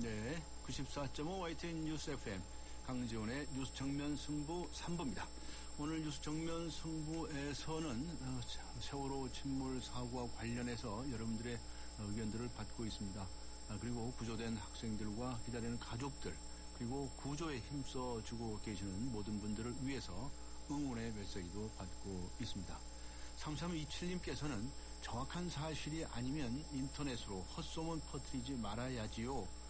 네, 94.5 YTN 뉴스 FM 강지원의 뉴스 정면 승부 3부입니다. 오늘 뉴스 정면 승부에서는 세월호 침몰 사고와 관련해서 여러분들의 의견들을 받고 있습니다. 그리고 구조된 학생들과 기다리는 가족들, 그리고 구조에 힘써주고 계시는 모든 분들을 위해서 응원의 메시지도 받고 있습니다. 3327님께서는 정확한 사실이 아니면 인터넷으로 헛소문 퍼뜨리지 말아야지요.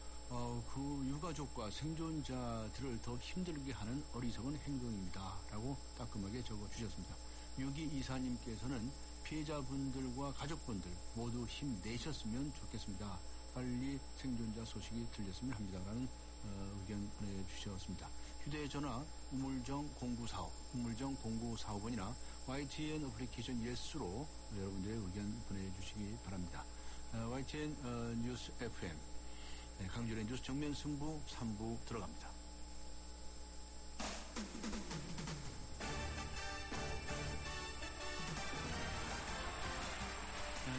그 유가족과 생존자들을 더 힘들게 하는 어리석은 행동입니다. 라고 따끔하게 적어주셨습니다. 6224님께서는 피해자분들과 가족분들 모두 힘내셨으면 좋겠습니다. 빨리 생존자 소식이 들렸으면 합니다. 라는 의견 보내주셨습니다. 휴대전화 우물정 0945, 우물정 0945번이나 YTN 어플리케이션 예스로 여러분들의 의견 보내주시기 바랍니다. YTN 뉴스 FM 강준의 뉴스 정면 승부 3부 들어갑니다.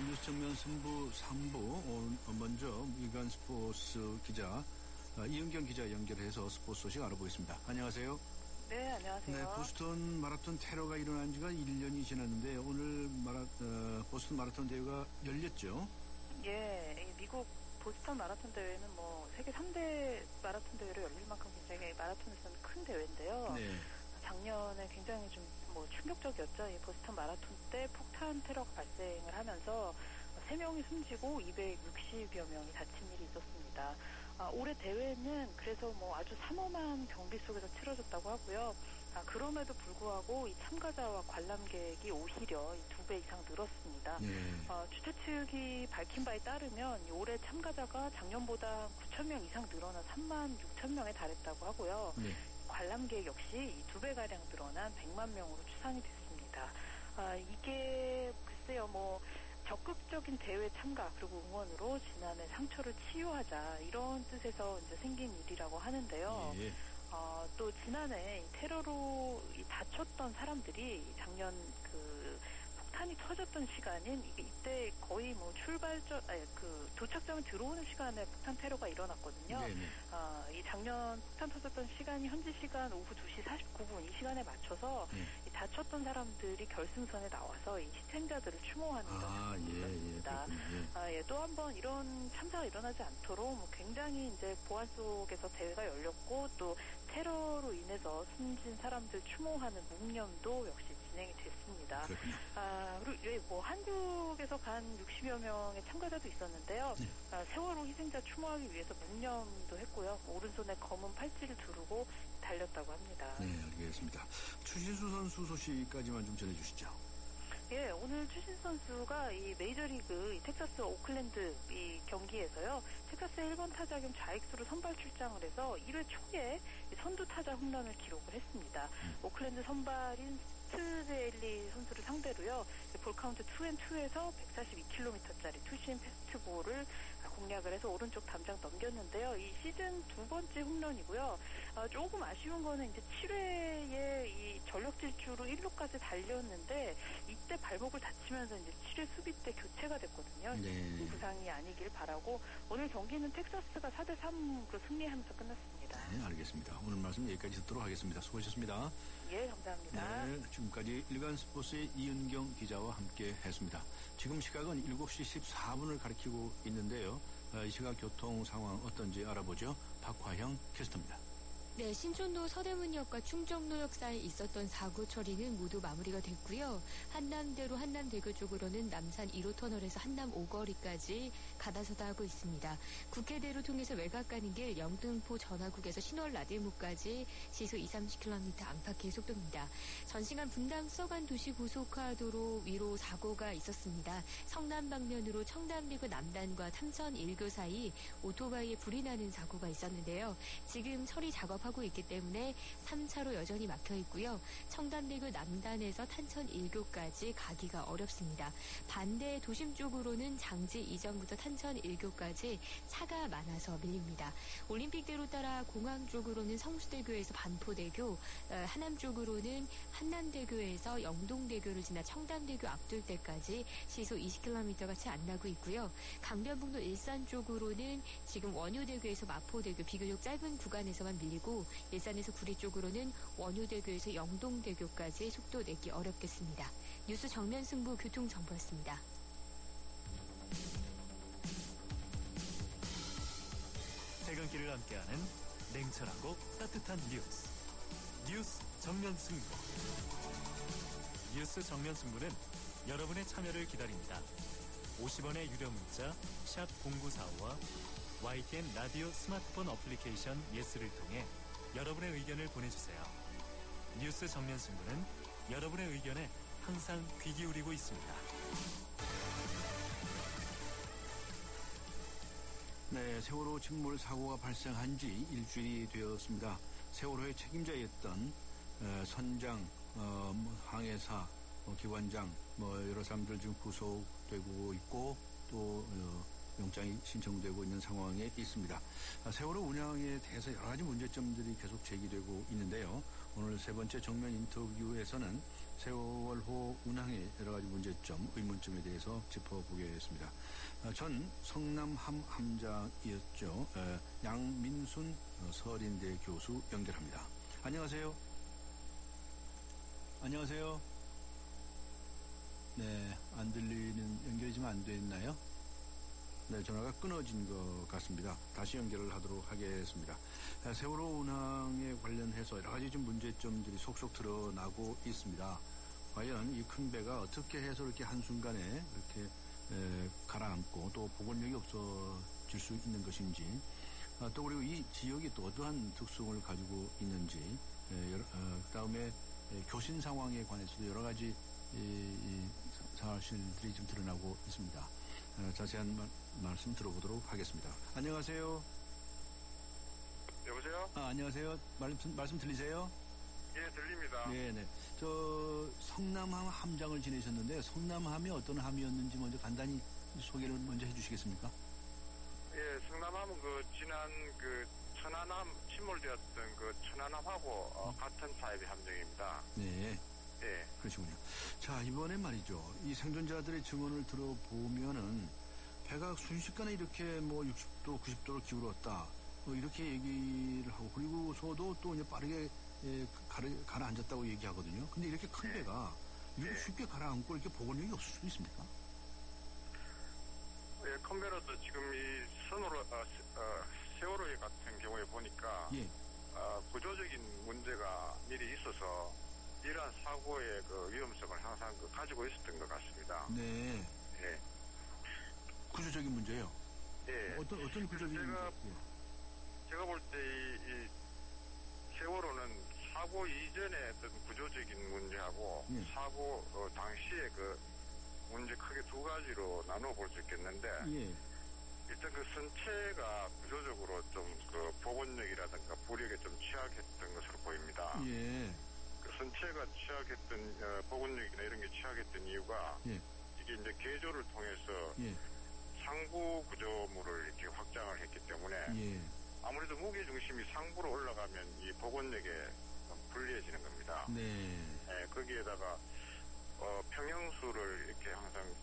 뉴스 정면 승부 3부 먼저 이간 스포츠 기자 이은경 기자 연결해서 스포츠 소식 알아보겠습니다. 안녕하세요. 네, 안녕하세요. 네, 보스턴 마라톤 테러가 일어난 지가 1년이 지났는데 오늘 보스턴 마라톤 대회가 열렸죠? 예, 미국 보스턴 마라톤 대회는 세계 3대 마라톤 대회로 열릴 만큼 굉장히 마라톤에서는 큰 대회인데요. 네. 작년에 굉장히 좀 충격적이었죠. 이 보스턴 마라톤 때 폭탄 테러가 발생을 하면서 3명이 숨지고 260여 명이 다친 일이 있었습니다. 올해 대회는 그래서 아주 삼엄한 경비 속에서 치러졌다고 하고요. 그럼에도 불구하고 이 참가자와 관람객이 오히려 2배 이상 늘었습니다. 주최 측이 밝힌 바에 따르면 올해 참가자가 작년보다 9,000명 이상 늘어나 3만 6천 명에 달했다고 하고요. 관람객 역시 2배가량 늘어난 100만 명으로 추산이 됐습니다. 이게 글쎄요, 적극적인 대회 참가 그리고 응원으로 지난해 상처를 치유하자 이런 뜻에서 이제 생긴 일이라고 하는데요. 예. 또 지난해 테러로 다쳤던 사람들이 작년 폭탄이 터졌던 시간인 이때 거의 도착점에 들어오는 시간에 폭탄 테러가 일어났거든요. 이 작년 폭탄 터졌던 시간이 현지 시간 오후 2시 49분 이 시간에 맞춰서 이 다쳤던 사람들이 결승선에 나와서 이 희생자들을 추모하는 그런 있었습니다. 또 한 번 이런 참사가 일어나지 않도록 굉장히 이제 보안 속에서 대회가 열렸고 또 테러로 인해서 숨진 사람들 추모하는 묵념도 역시 진행이 됐습니다. 그리고 한국에서 간 60여 명의 참가자도 있었는데요. 세월호 희생자 추모하기 위해서 묵념도 했고요. 오른손에 검은 팔찌를 두르고 달렸다고 합니다. 네, 알겠습니다. 추신수 선수 소식까지만 좀 전해주시죠. 예, 오늘 추신수 선수가 이 메이저리그 텍사스 오클랜드 이 경기에서요. 텍사스 1번 타자 겸 좌익수로 선발 출장을 해서 1회 초에 선두 타자 홈런을 기록을 했습니다. 오클랜드 선발인 스트젤리 선수를 상대로요. 볼카운트 2&2에서 142km짜리 투심 패스트볼을 공략을 해서 오른쪽 담장 넘겼는데요. 이 시즌 2번째 홈런이고요. 조금 아쉬운 거는 이제 7회에 이 전력 질주로 1루까지 달렸는데 이때 발목을 다치면서 이제 7회 수비 때 교체가 됐거든요. 네. 부상이 아니길 바라고 오늘 경기는 텍사스가 4대3으로 승리하면서 끝났습니다. 네, 알겠습니다. 오늘 말씀 여기까지 듣도록 하겠습니다. 수고하셨습니다. 예, 감사합니다. 네, 지금까지 일간 스포츠의 이은경 기자와 함께 했습니다. 지금 시각은 7시 14분을 가리키고 있는데요. 이 시각 교통 상황 어떤지 알아보죠. 박화형 캐스터입니다. 네, 신촌도 서대문역과 충정로역 사이에 있었던 사고 처리는 모두 마무리가 됐고요. 한남대로 한남대교 쪽으로는 남산 1호 터널에서 한남 5거리까지 가다서다 하고 있습니다. 국회대로 통해서 외곽 가는 길 영등포 전화국에서 신월 나들목까지 시속 20-30km 안팎의 속도입니다. 전시간 분당 서간 도시고속화도로 위로 사고가 있었습니다. 성남 방면으로 청담리구 남단과 탐천 1교 사이 오토바이에 불이 나는 사고가 있었는데요. 지금 처리 작업 작업하고 있기 때문에 3차로 여전히 막혀 있고요. 청담대교 남단에서 탄천 1교까지 가기가 어렵습니다. 반대 도심 쪽으로는 장지 이전부터 탄천 1교까지 차가 많아서 밀립니다. 올림픽대로 따라 공항 쪽으로는 성수대교에서 반포대교, 하남 쪽으로는 한남대교에서 영동대교를 지나 청담대교 앞둘 때까지 시속 20km가 채 안 나고 있고요. 강변북로 일산 쪽으로는 지금 원효대교에서 마포대교 비교적 짧은 구간에서만 밀리고 일산에서 구리 쪽으로는 원효대교에서 영동대교까지 속도 내기 어렵겠습니다. 뉴스 정면 승부 교통정보였습니다. 퇴근길을 함께하는 냉철하고 따뜻한 뉴스 정면 승부. 뉴스 정면 승부는 여러분의 참여를 기다립니다. 50원의 유료 문자 샵 0945와 YTN 라디오 스마트폰 어플리케이션 예스를 통해 여러분의 의견을 보내주세요. 뉴스 정면 승부는 여러분의 의견에 항상 귀 기울이고 있습니다. 네, 세월호 침몰 사고가 발생한 지 일주일이 되었습니다. 세월호의 책임자였던 선장, 항해사, 기관장, 여러 사람들 지금 구속되고 있고 또 영장이 신청되고 있는 상황에 있습니다. 세월호 운항에 대해서 여러 가지 문제점들이 계속 제기되고 있는데요. 오늘 세 번째 정면 인터뷰에서는 세월호 운항의 여러 가지 문제점, 의문점에 대해서 짚어보겠습니다. 전 성남함 함장이었죠. 양민순 서린대 교수 연결합니다. 안녕하세요. 안녕하세요. 네, 안 들리는 연결이 좀 안 됐나요? 네, 전화가 끊어진 것 같습니다. 다시 연결을 하도록 하겠습니다. 세월호 운항에 관련해서 여러 가지 좀 문제점들이 속속 드러나고 있습니다. 과연 이 큰 배가 어떻게 해서 이렇게 한순간에 이렇게 가라앉고 또 복원력이 없어질 수 있는 것인지, 또 그리고 이 지역이 또 어떠한 특성을 가지고 있는지, 그다음에 교신 상황에 관해서도 여러 가지 사실들이 좀 드러나고 있습니다. 자세한 말씀 들어보도록 하겠습니다. 안녕하세요. 여보세요? 안녕하세요. 말씀 들리세요? 예, 들립니다. 네네. 성남함 함장을 지내셨는데 성남함이 어떤 함이었는지 먼저 간단히 소개를 먼저 해주시겠습니까? 예, 성남함은 지난 천안함 침몰되었던 천안함하고 같은 타입의 함정입니다. 네. 예. 그러시군요. 자, 이번엔 말이죠. 이 생존자들의 증언을 들어보면은 배가 순식간에 이렇게 60도, 90도로 기울었다. 이렇게 얘기를 하고, 그리고서도 또 이제 빠르게 가라앉았다고 얘기하거든요. 근데 이렇게 큰 배가 이렇게 쉽게 가라앉고 이렇게 복원력이 없을 수도 있습니까? 예, 큰 배로도 지금 이 세월호 같은 경우에 보니까, 예. 구조적인 문제가 미리 있어서 이러한 사고의 위험성을 항상 가지고 있었던 것 같습니다. 네. 예. 구조적인 문제요? 예. 어떤 구조적인 문제? 제가 볼 때 이 세월호는 사고 이전의 어떤 구조적인 문제하고 예. 사고 당시의 문제 크게 두 가지로 나누어 볼 수 있겠는데, 예. 일단 선체가 구조적으로 좀 복원력이라든가 부력에 좀 취약했던 것으로 보입니다. 예. 선체가 취약했던 복원력이나 이런 게 취약했던 이유가, 예. 이게 이제 개조를 통해서 예. 상부 구조물을 이렇게 확장을 했기 때문에 예. 아무래도 무게 중심이 상부로 올라가면 이 복원력에 불리해지는 겁니다. 네. 예, 거기에다가 평형수를 이렇게 항상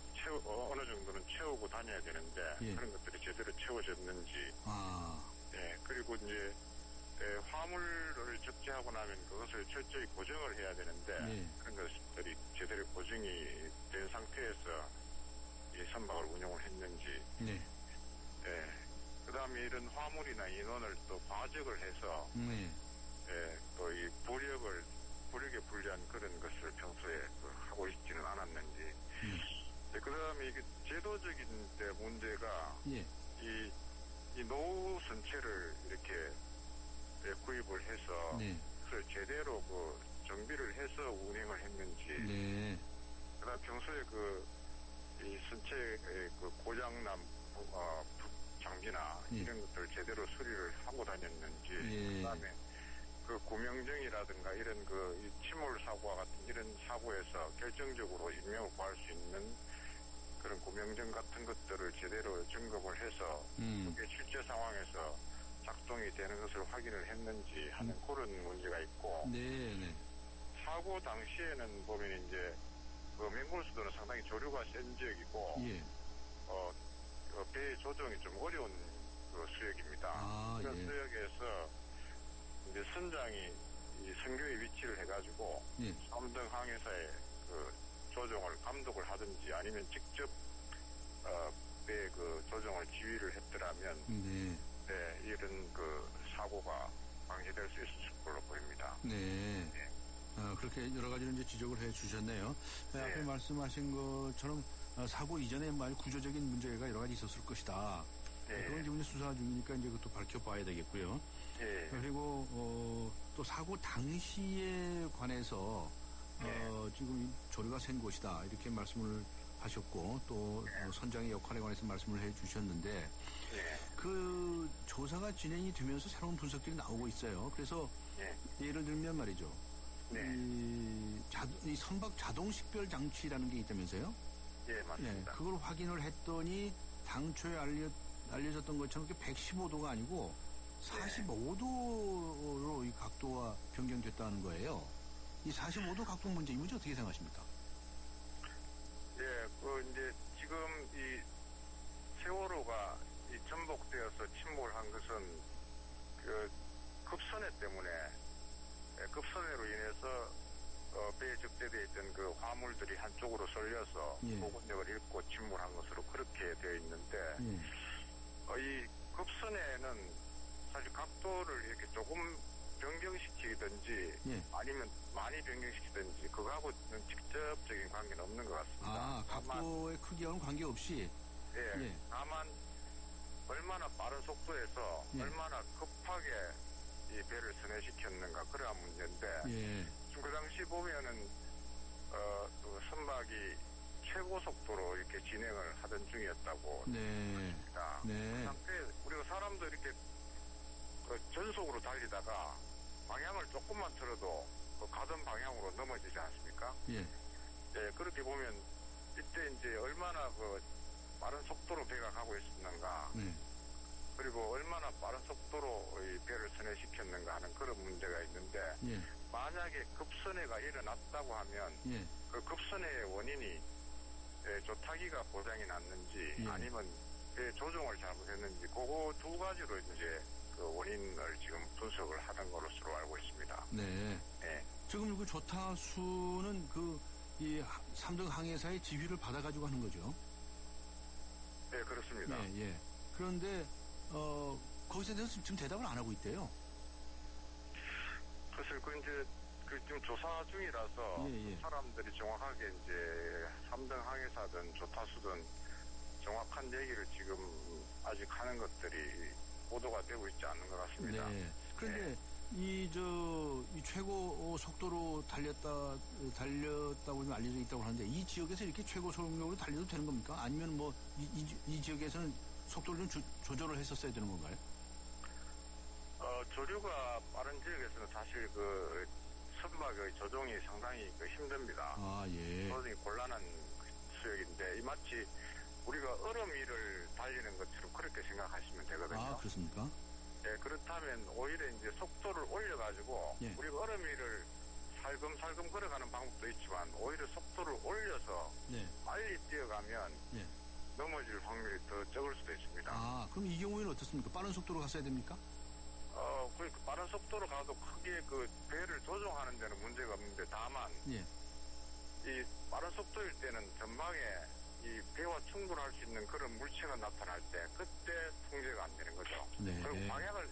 어느 정도는 채우고 다녀야 되는데, 예. 그런 것들이 제대로 채워졌는지, 예, 그리고 이제 화물을 적재하고 나면 그것을 철저히 고정을 해야 되는데, 예. 그런 것들이 제대로 고정이 된 상태에서 이 선박을 운용을 했는지, 네. 예, 그 다음에 이런 화물이나 인원을 또 과적을 해서, 네. 예, 또 이 부력에 불리한 그런 것을 평소에 하고 있지는 않았는지, 그 다음에 이게 제도적인 때 문제가, 예. 이 노후 선체를 이렇게 구입을 해서, 네. 그걸 제대로 정비를 해서 운행을 했는지, 네. 그 다음 평소에 이 선체의 고장난 장비나 예. 이런 것들 제대로 수리를 하고 다녔는지, 예. 그 다음에 그 구명정이라든가 이런 이 침몰 사고와 같은 이런 사고에서 결정적으로 인명을 구할 수 있는 그런 구명정 같은 것들을 제대로 점검을 해서 그게 실제 상황에서 작동이 되는 것을 확인을 했는지 하는 그런 문제가 있고 네. 사고 당시에는 보면 이제 그 맹골수도는 상당히 조류가 센 지역이고 예. 배 조정이 좀 어려운 그 수역입니다. 아, 그런 예. 수역에서 이제 선장이 이 선교에 위치를 해가지고 예. 삼등 항해사의 그 조정을 감독을 하든지 아니면 직접 배 그 조정을 지휘를 했더라면 네, 이런 그 사고가 방지될 수 있을 걸로 보입니다. 네. 그렇게 여러 가지를 이제 지적을 해 주셨네요. 앞에 네. 말씀하신 것처럼 사고 이전에 말 구조적인 문제가 여러 가지 있었을 것이다. 네. 그건 지금 이제 수사 중이니까 이제 그것도 밝혀봐야 되겠고요. 예. 그리고 또 사고 당시에 관해서 지금 이 조류가 센 곳이다 이렇게 말씀을 하셨고 또 선장의 역할에 관해서 말씀을 해 주셨는데 예. 그 조사가 진행이 되면서 새로운 분석들이 나오고 있어요. 그래서 예. 예를 들면 말이죠. 네. 이 선박 자동 식별 장치라는 게 있다면서요? 예, 맞습니다. 그걸 확인을 했더니 당초에 알려졌던 것처럼 115도가 아니고 45도로 이 각도가 변경됐다는 거예요. 이 45도 각도 문제, 이 문제 어떻게 생각하십니까? 예, 이제 지금 이 세월호가 이 전복되어서 침몰한 것은 그 급선회 때문에 급선회로 인해서 배에 적재되어 있던 그 화물들이 한쪽으로 쏠려서 보건력을 잃고 침몰한 것으로 그렇게 되어 있는데 이 급선회는 사실 각도를 이렇게 조금 변경시키든지 아니면 많이 변경시키든지 그거하고는 직접적인 관계는 없는 것 같습니다. 각도의 크기와는 관계없이 다만 얼마나 빠른 속도에서 얼마나 급하게 이 배를 선회시켰는가 그러한 문제인데 지금 그 당시 보면은 그 선박이 최고 속도로 이렇게 진행을 하던 중이었다고 합니다. 그 상태에 우리가 사람도 이렇게 전속으로 달리다가 방향을 조금만 틀어도 가던 방향으로 넘어지지 않습니까? 그렇게 보면 이때 이제 얼마나 빠른 속도로 배가 가고 있었는가 그리고 얼마나 빠른 속도로 이 배를 선회시켰는가 하는 그런 문제가 있는데 만약에 급선회가 일어났다고 하면 그 급선회의 원인이 조타기가 고장이 났는지 아니면 배 조종을 잘못했는지 그거 두 가지로 이제 그 원인을 지금 분석을 하던 것으로 알고 있습니다. 지금 그 조타수는 이 3등 항해사의 지휘를 받아가지고 하는 거죠? 네, 그렇습니다. 그런데 거기서 대해서 지금 대답을 안 하고 있대요. 사실 이제 지금 조사 중이라서 사람들이 정확하게 이제 3등 항해사든 조타수든 정확한 얘기를 지금 아직 하는 것들이 보도가 되고 있지 않는 것 같습니다. 그런데 이 최고 속도로 달렸다고 좀 알려져 있다고 하는데 이 지역에서 이렇게 최고 속력으로 달려도 되는 겁니까? 아니면 뭐 이 지역에서는 속도를 좀 조절을 했었어야 되는 건가요? 조류가 빠른 지역에서는 사실 선박의 조종이 상당히 힘듭니다. 조종이 곤란한 수역인데 마치 우리가 얼음 위를 달리는 것처럼 그렇게 생각하시면 되거든요. 그렇습니까? 그렇다면 오히려 이제 속도를 올려가지고 우리가 얼음 위를 살금살금 걸어가는 방법도 있지만 오히려 속도를 올려서 빨리 뛰어가면 넘어질 확률이 더 적을 수도 있습니다. 그럼 이 경우에는 어떻습니까? 빠른 속도로 갔어야 됩니까? 빠른 속도로 가도 크게 배를 조종하는 데는 문제가 없는데 다만 이 빠른 속도일 때는 전방에 이 배와 충돌할 수 있는 그런 물체가 나타날 때 그때 통제가 안 되는 거죠. 그리고 방향을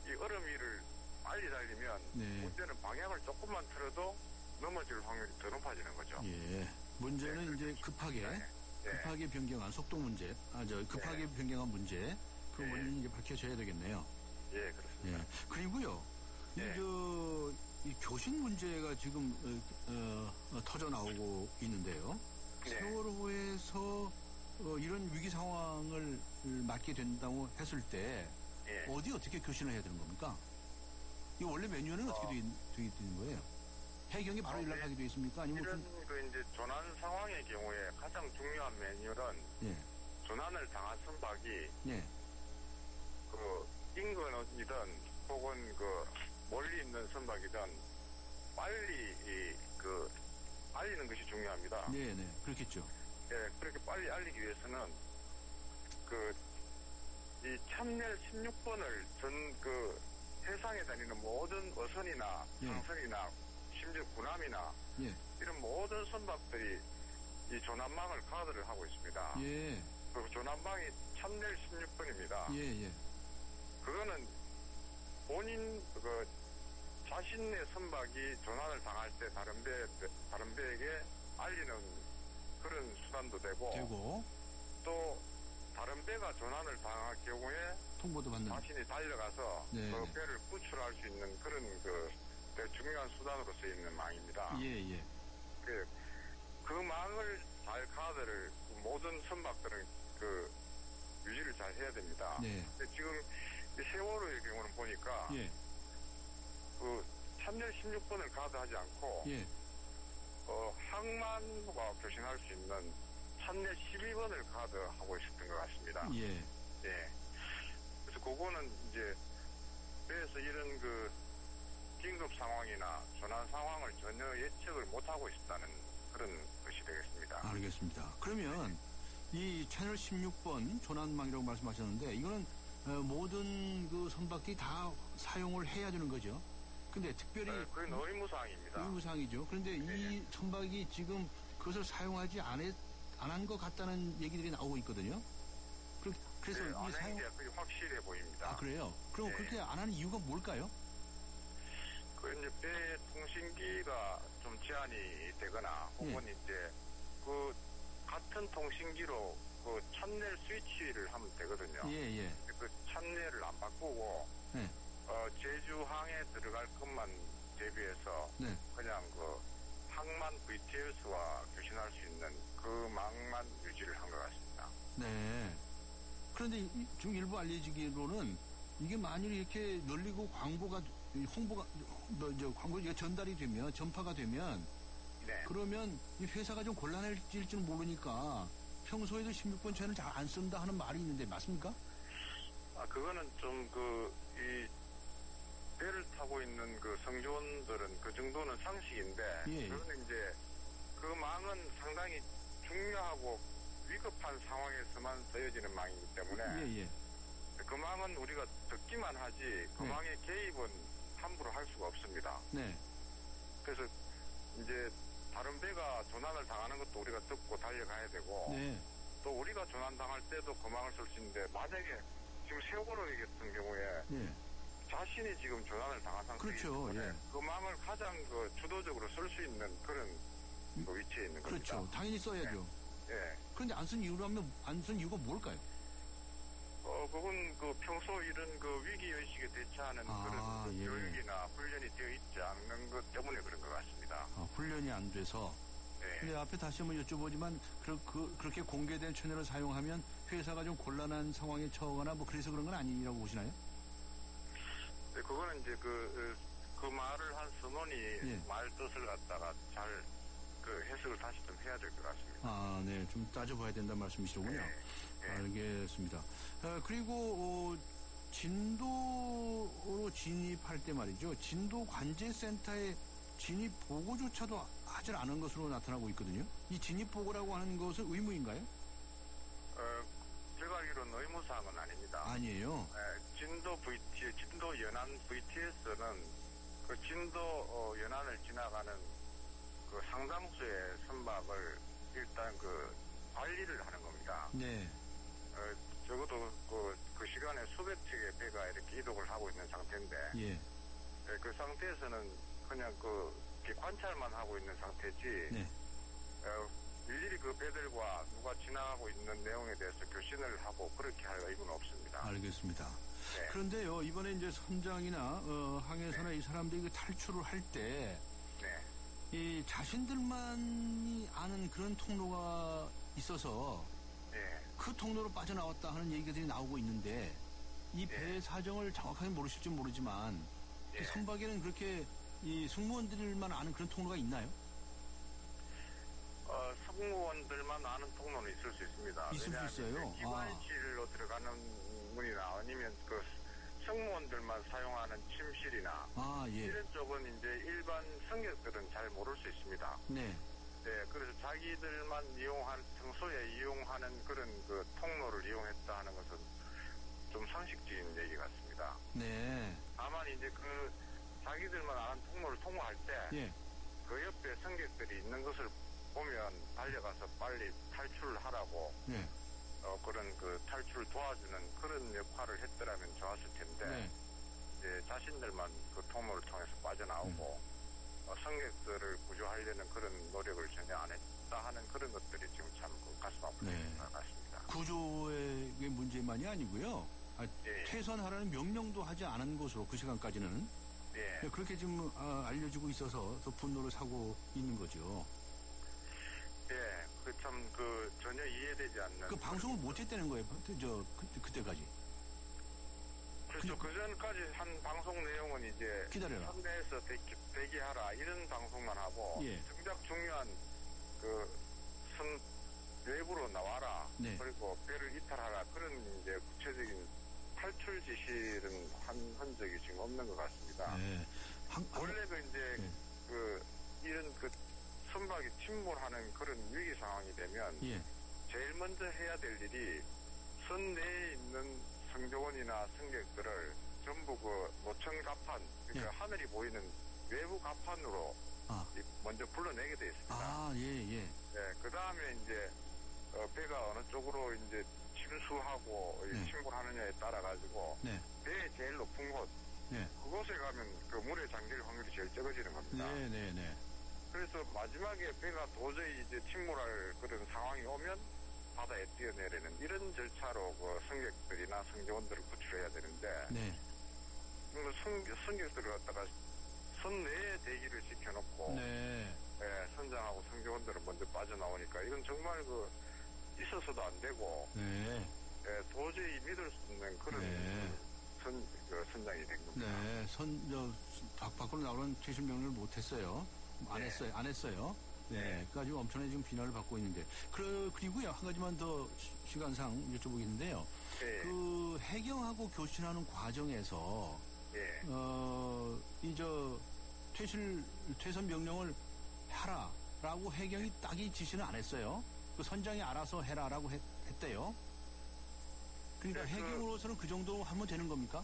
이 얼음 위를 빨리 달리면 문제는 방향을 조금만 틀어도 넘어질 확률이 더 높아지는 거죠. 문제는 이제 급하게 변경한 속도 문제, 급하게 변경한 문제 그 원인이 이제 밝혀져야 되겠네요. 그렇습니다. 그리고요, 이 교신 문제가 지금 터져 나오고 있는데요. 세월호에서 이런 위기 상황을 맞게 된다고 했을 때 어떻게 교신을 해야 되는 겁니까? 이 원래 메뉴는 어떻게 되어 있는 거예요? 해경이 바로 연락하게 되어 있습니까? 아니면 이런 그 이제 조난 상황의 경우에 가장 중요한 메뉴는 예. 조난을 당한 선박이 예. 그 인근이든 혹은 그 멀리 있는 선박이든 빨리 그 알리는 것이 중요합니다. 네, 그렇겠죠. 예, 그렇게 빨리 알리기 위해서는 그 이 참멸 16번을 전 그 해상에 다니는 모든 어선이나 예. 상선이나 심지어 군함이나 예. 이런 모든 선박들이 이 조난망을 가드를 하고 있습니다. 예. 그 조난망이 참멸 16번입니다. 예. 그거는 본인 그 자신의 선박이 조난을 당할 때 다른 배에게 알리는 그런 수단도 되고 또 다른 배가 조난을 당할 경우에 통보도 받는. 자신이 달려가서 네. 그 배를 구출할 수 있는 그런 그 되게 중요한 수단으로 쓰이는 망입니다. 예. 그 망을 잘 가드를 모든 선박들은 그 유지를 잘 해야 됩니다. 네. 근데 지금 이 세월호의 경우는 보니까 예. 그 참멸 16번을 가드하지 않고 예. 항만과 교신할 수 있는 참멸 12번을 가드하고 있었던 것 같습니다. 예. 예. 그래서 그거는 이제 배에서 이런 그 긴급 상황이나 조난 상황을 전혀 예측을 못하고 있었다는 그런 것이 되겠습니다. 알겠습니다. 그러면 이 채널 16번 조난망이라고 말씀하셨는데 이거는 모든 그 선박들이 다 사용을 해야 되는 거죠. 근데 특별히 그건 의무사항입니다. 의무사항이죠. 그런데 이 선박이 지금 그것을 사용하지 안 한 것 같다는 얘기들이 나오고 있거든요. 그래서 네, 이 안 사용 한 게 그게 확실해 보입니다. 아 그래요? 그럼 네. 그렇게 안 하는 이유가 뭘까요? 그 이제 배 통신기가 좀 제한이 되거나 혹은 이제 그 같은 통신기로 그 찬넬 스위치를 하면 되거든요. 예. 그 찬넬을 안 바꾸고 네. 제주항에 들어갈 것만 대비해서 네. 그냥 그 항만 VTS와 교신할 수 있는 그 망만 유지를 한 것 같습니다. 네. 그런데 지금 일부 알려지기로는 이게 만일 이렇게 널리고 홍보가 광고가 전달이 되면 전파가 되면 네. 그러면 이 회사가 좀 곤란해질 줄 모르니까 평소에도 16번 차는 잘 안 쓴다 하는 말이 있는데 맞습니까? 그거는 좀 이 배를 타고 있는 그 성조원들은 그 정도는 상식인데 예. 그거는 이제 그 망은 상당히 중요하고 위급한 상황에서만 쓰여지는 망이기 때문에 예. 그 망은 우리가 듣기만 하지 그 네. 망의 개입은 함부로 할 수가 없습니다. 네. 그래서 이제 다른 배가 조난을 당하는 것도 우리가 듣고 달려가야 되고 네. 또 우리가 조난 당할 때도 그 망을 쓸 수 있는데 만약에 지금 세월호 같은 경우에 네. 자신이 지금 조난을 당한 상태이기 그렇죠. 때문에 예. 그 망을 가장 그 주도적으로 쓸 수 있는 그런 그 위치에 있는 겁니다. 그렇죠. 당연히 써야죠. 예. 그런데 안 쓴 이유가 뭘까요? 그건 그 평소 이런 그 위기의식에 대처하는 그런 그 예. 교육이나 훈련이 되어 있지 않는 것 때문에 그런 것 같습니다. 훈련이 안 돼서. 예. 근데 앞에 다시 한번 여쭤보지만 그렇게 공개된 채널을 사용하면 회사가 좀 곤란한 상황에 처하거나 뭐 그래서 그런 건 아니라고 보시나요? 네, 그거는 이제 그 말을 한 선원이 예. 말 뜻을 갖다가 잘 그 해석을 다시 좀 해야 될 것 같습니다. 네. 좀 따져봐야 된다는 말씀이시로군요. 예. 알겠습니다. 그리고 진도로 진입할 때 말이죠. 진도 관제센터에 진입 보고조차도 하지 않은 것으로 나타나고 있거든요. 이 진입 보고라고 하는 것은 의무인가요? 제가 알기로는 의무사항은 아닙니다. 아니에요. 진도 연안 VTS는 그 진도 연안을 지나가는 그 상당수의 선박을 일단 그 관리를 하는 겁니다. 네. 적어도 그 시간에 수백 척의 배가 이렇게 이동을 하고 있는 상태인데, 예. 그 상태에서는 그냥 이렇게 관찰만 하고 있는 상태지, 네. 일일이 그 배들과 누가 지나가고 있는 내용에 대해서 교신을 하고 그렇게 할 의무는 없습니다. 알겠습니다. 네. 그런데요, 이번에 이제 선장이나 항해사나 이 사람들이 그 탈출을 할 때, 네. 이 자신들만이 아는 그런 통로가 있어서 네. 그 통로로 빠져나왔다 하는 얘기들이 나오고 있는데 이 배 사정을 정확하게 모르실지 모르지만 그 선박에는 그렇게 이 승무원들만 아는 그런 통로가 있나요? 승무원들만 아는 통로는 있을 수 있습니다. 있을 수 있어요? 기관실로 들어가는 문이나 아니면 그 승무원들만 사용하는 침실이나 이런 쪽은 이제 일반 승객들은 잘 모를 수 있습니다. 네. 네, 그래서 자기들만 평소에 이용하는 그런 그 통로를 이용했다 하는 것은 좀 상식적인 얘기 같습니다. 네. 다만 이제 그 자기들만 아는 통로를 통과할 때 그 옆에 승객들이 있는 것을 보면 달려가서 빨리 탈출을 하라고 그런 그 탈출을 도와주는 그런 역할을 했더라면 좋았을 텐데 이제 자신들만 그 통로를 통해서 빠져나오고 승객들을 구조하려는 그런 노력을 전혀 안 했다 하는 그런 것들이 지금 참 그 가슴 아픈 것 같습니다. 구조의 문제만이 아니고요. 퇴선하라는 명령도 하지 않은 것으로 그 시간까지는 그렇게 지금 알려지고 있어서 더 분노를 사고 있는 거죠. 그 참 그 전혀 이해되지 않는. 그 방송을 못했다는 거예요. 그때까지. 그렇죠. 그 전까지 한 방송 내용은 이제 기다려라. 선내에서 대기하라 이런 방송만 하고 정작 중요한 그 외부로 나와라 그리고 배를 이탈하라 그런 이제 구체적인 탈출 지시는 한 흔적이 지금 없는 것 같습니다. 원래 그 이제 그 이런 그 선박이 침몰하는 그런 위기 상황이 되면 제일 먼저 해야 될 일이 선 내에 있는 승조원이나 승객들을 전부 그 노천 갑판, 그러니까 하늘이 보이는 외부 갑판으로 먼저 불러내게 돼 있습니다. 그 다음에 이제 배가 어느 쪽으로 이제 침수하고 침몰하느냐에 따라 가지고 배의 제일 높은 곳, 그곳에 가면 그 물에 잠길 확률이 제일 적어지는 겁니다. 그래서 마지막에 배가 도저히 이제 침몰할 그런 상황이 오면 바다에 뛰어내리는 이런 절차로 그 승객들이나 승조원들을 구출해야 되는데 승객들을 갖다가 선 내에 대기를 시켜놓고 선장하고 승조원들은 먼저 빠져나오니까 이건 정말 그 있어서도 안 되고 도저히 믿을 수 없는 그런 선장이 된 겁니다. 밖으로 나오는 최신 명령을 못했어요. 안 했어요. 그래가지고 엄청나게 지금 비난을 받고 있는데. 그리고요, 한 가지만 더 시간상 여쭤보겠는데요. 그 해경하고 교신하는 과정에서, 퇴선 명령을 하라라고 해경이 딱히 지시는 안 했어요. 그 선장이 알아서 해라라고 했대요. 그러니까 해경으로서는 그 정도 하면 되는 겁니까?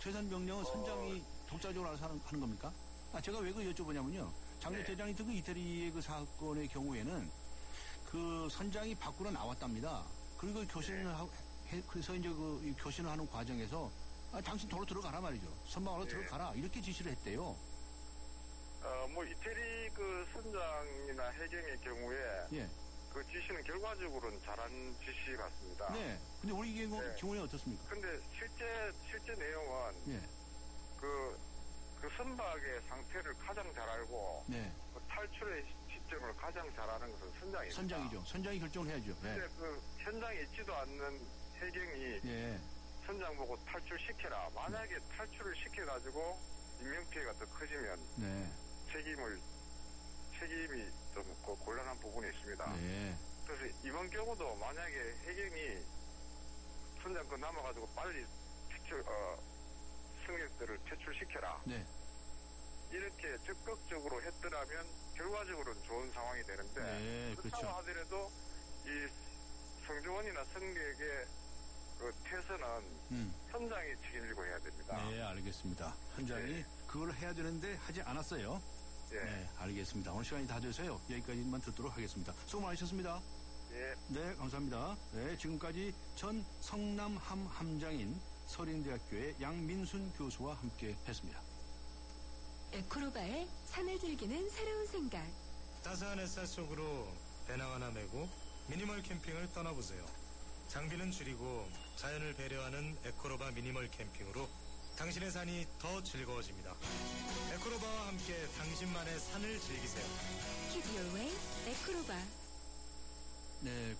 퇴선 명령은 선장이 독자적으로 알아서 하는 겁니까? 제가 왜 그걸 여쭤보냐면요. 작년 대장이 그 이태리의 그 사건의 경우에는 그 선장이 밖으로 나왔답니다. 그리고 그래서 이제 그 교신을 하는 과정에서 당신 도로 들어가라 말이죠. 선박으로 들어가라. 이렇게 지시를 했대요. 이태리 그 선장이나 해경의 경우에 그 지시는 결과적으로는 잘한 지시 같습니다. 근데 우리 경우는 어떻습니까? 근데 실제 내용은 그 선박의 상태를 가장 잘 알고 그 탈출의 시점을 가장 잘 아는 것은 선장입니다. 선장이죠. 선장이 결정을 해야죠. 근데 그 현장에 있지도 않는 해경이 선장 보고 탈출시켜라. 만약에 탈출을 시켜가지고 인명피해가 더 커지면 책임이 좀 곤란한 부분이 있습니다. 그래서 이번 경우도 만약에 해경이 선장권 남아가지고 빨리 승객들을 퇴출시켜라. 이렇게 적극적으로 했더라면 결과적으로는 좋은 상황이 되는데 그렇다고 하더라도 이 승조원이나 승객의 그 퇴선은 선장이 책임지고 해야 됩니다. 알겠습니다. 선장이 그걸 해야 되는데 하지 않았어요. 알겠습니다. 오늘 시간이 다 돼서요. 여기까지만 듣도록 하겠습니다. 수고 많으셨습니다. 감사합니다. 지금까지 전 성남함 함장인 서린대학교의 양민순 교수와 함께 했습니다. 에코로바의 산을 즐기는 새로운 생각. 따스한 햇살 속으로 배낭 하나 메고 미니멀 캠핑을 떠나보세요. 장비는 줄이고 자연을 배려하는 에코로바 미니멀 캠핑으로 당신의 산이 더 즐거워집니다. 에코로바와 함께 당신만의 산을 즐기세요. Keep your way, 에코로바.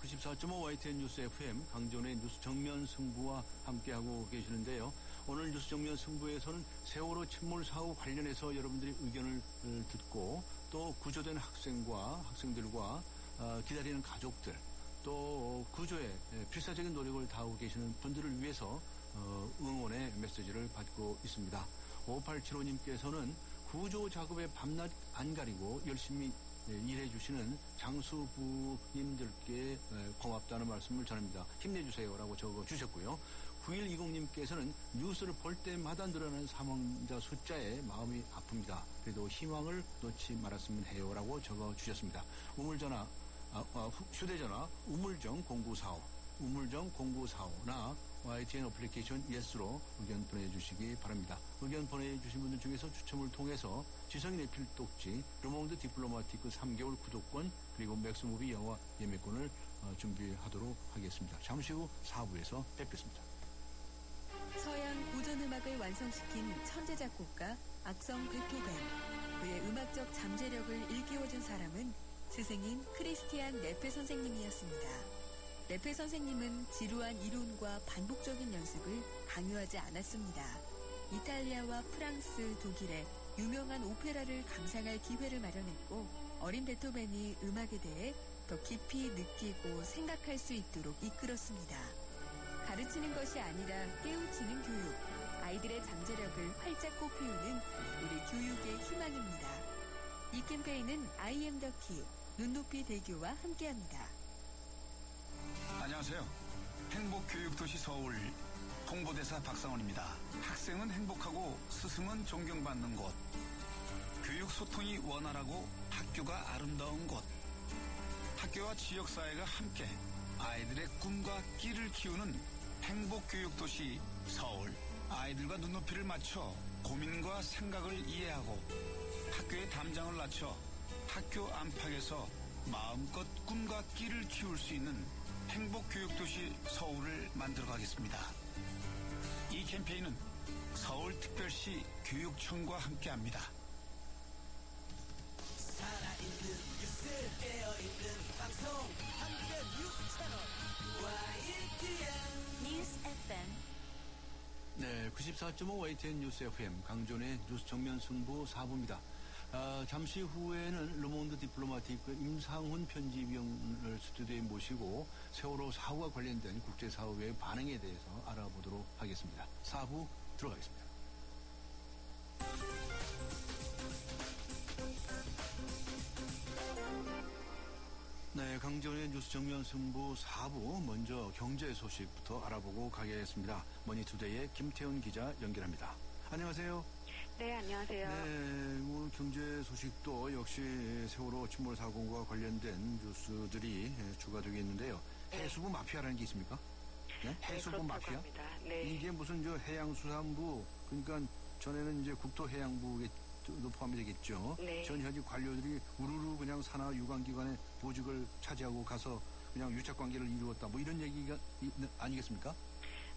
94.5 YTN 뉴스 FM 강전의 뉴스 정면 승부와 함께하고 계시는데요. 오늘 뉴스 정면 승부에서는 세월호 침몰 사후 관련해서 여러분들이 의견을 듣고 또 구조된 학생들과 기다리는 가족들 또 구조에 필사적인 노력을 다하고 계시는 분들을 위해서 응원의 메시지를 받고 있습니다. 5875님께서는 구조 작업에 밤낮 안 가리고 열심히 일해 주시는 장수부님들께 고맙다는 말씀을 전합니다. 힘내주세요라고 적어주셨고요. 9120님께서는 뉴스를 볼 때마다 늘어나는 사망자 숫자에 마음이 아픕니다. 그래도 희망을 놓지 말았으면 해요라고 적어주셨습니다. 휴대전화 우물정 0945나 YTN 어플리케이션 예스로 의견 보내주시기 바랍니다. 의견 보내주신 분들 중에서 추첨을 통해서 지성인의 필독지, 르몽드 디플로마티크 3개월 구독권, 그리고 맥스무비 영화 예매권을 준비하도록 하겠습니다. 잠시 후 4부에서 뵙겠습니다. 서양 고전음악을 완성시킨 천재 작곡가 악성 베토벤. 그의 음악적 잠재력을 일깨워준 사람은 스승인 크리스티안 네페 선생님이었습니다. 네페 선생님은 지루한 이론과 반복적인 연습을 강요하지 않았습니다. 이탈리아와 프랑스, 독일의 유명한 오페라를 감상할 기회를 마련했고 어린 베토벤이 음악에 대해 더 깊이 느끼고 생각할 수 있도록 이끌었습니다. 가르치는 것이 아니라 깨우치는 교육, 아이들의 잠재력을 활짝 꽃피우는 우리 교육의 희망입니다. 이 캠페인은 I am the key, 눈높이 대교와 함께합니다. 안녕하세요. 행복교육도시 서울 홍보대사 박상원입니다. 학생은 행복하고 스승은 존경받는 곳. 교육 소통이 원활하고 학교가 아름다운 곳. 학교와 지역사회가 함께 아이들의 꿈과 끼를 키우는 행복교육도시 서울. 아이들과 눈높이를 맞춰 고민과 생각을 이해하고 학교의 담장을 낮춰 학교 안팎에서 마음껏 꿈과 끼를 키울 수 있는 행복교육도시 서울을 만들어가겠습니다. 이 캠페인은 서울특별시 교육청과 함께합니다. 살아있는 뉴스 깨어있는 방송 한국의 뉴스 채널 YTN 뉴스 FM. 네, 94.5 YTN 뉴스 FM 강존의 뉴스 정면 승부 4부입니다. 잠시 후에는 르몽드 디플로마티크 임상훈 편집위원을 스튜디오에 모시고 세월호 사고와 관련된 국제사회의 반응에 대해서 알아보도록 하겠습니다. 4부 들어가겠습니다. 네, 강전의 뉴스 정면 승부 4부 먼저 경제 소식부터 알아보고 가겠습니다. 머니투데이의 김태훈 기자 연결합니다. 안녕하세요. 네, 안녕하세요. 네, 오늘 경제 소식도 역시 세월호 침몰 사고와 관련된 뉴스들이 주가 되겠는데요. 해수부 마피아라는 게 있습니까? 네? 해수부 마피아? 네. 이게 무슨 해양수산부, 그러니까 전에는 이제 국토해양부도 포함이 되겠죠. 네. 전 현직 관료들이 우르르 그냥 산하 유관기관의 보직을 차지하고 가서 그냥 유착 관계를 이루었다. 뭐 이런 얘기가 아니겠습니까?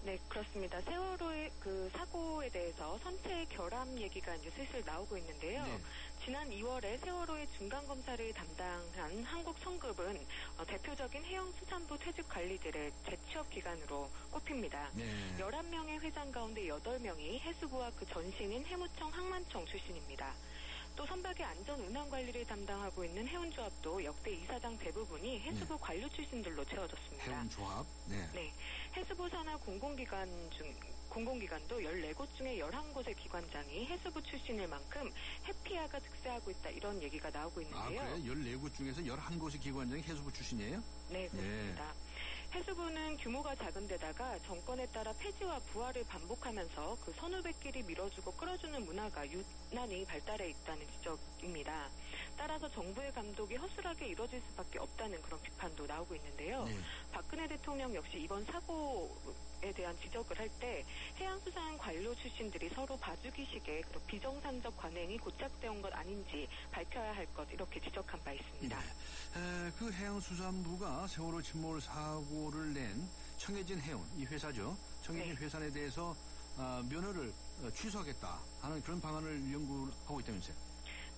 네, 그렇습니다. 세월호의 그 사고에 대해서 선체 결함 얘기가 이제 슬슬 나오고 있는데요. 네. 지난 2월에 세월호의 중간검사를 담당한 한국성급은 대표적인 해양수산부 퇴직관리들의 재취업 기간으로 꼽힙니다. 네. 11명의 회장 가운데 8명이 해수부와 그 전신인 해무청 항만청 출신입니다. 또 선박의 안전 운항 관리를 담당하고 있는 해운조합도 역대 이사장 대부분이 해수부 네. 관료 출신들로 채워졌습니다. 해운조합. 네. 네. 해수부 산하 공공기관도 14곳 중에 11곳의 기관장이 해수부 출신일 만큼 해피아가 득세하고 있다 이런 얘기가 나오고 있는데요. 아, 그래요? 14곳 중에서 11곳의 기관장이 해수부 출신이에요? 네, 그렇습니다. 해수부는 규모가 작은 데다가 정권에 따라 폐지와 부활을 반복하면서 그 선후배끼리 밀어주고 끌어주는 문화가 유난히 발달해 있다는 지적입니다. 따라서 정부의 감독이 허술하게 이뤄질 수밖에 없다는 그런 비판도 나오고 있는데요. 네. 박근혜 대통령 역시 이번 사고에 대한 지적을 할 때 해양수산 관료 출신들이 서로 봐주기식의 그런 비정상적 관행이 고착되어 온 것 아닌지 밝혀야 할 것 이렇게 지적한 바 있습니다. 네. 그 해양수산부가 세월호 침몰 사고를 낸 청해진 해운, 이 회사죠. 청해진 네. 회산에 대해서 면허를 취소하겠다 하는 그런 방안을 연구하고 있다면서요.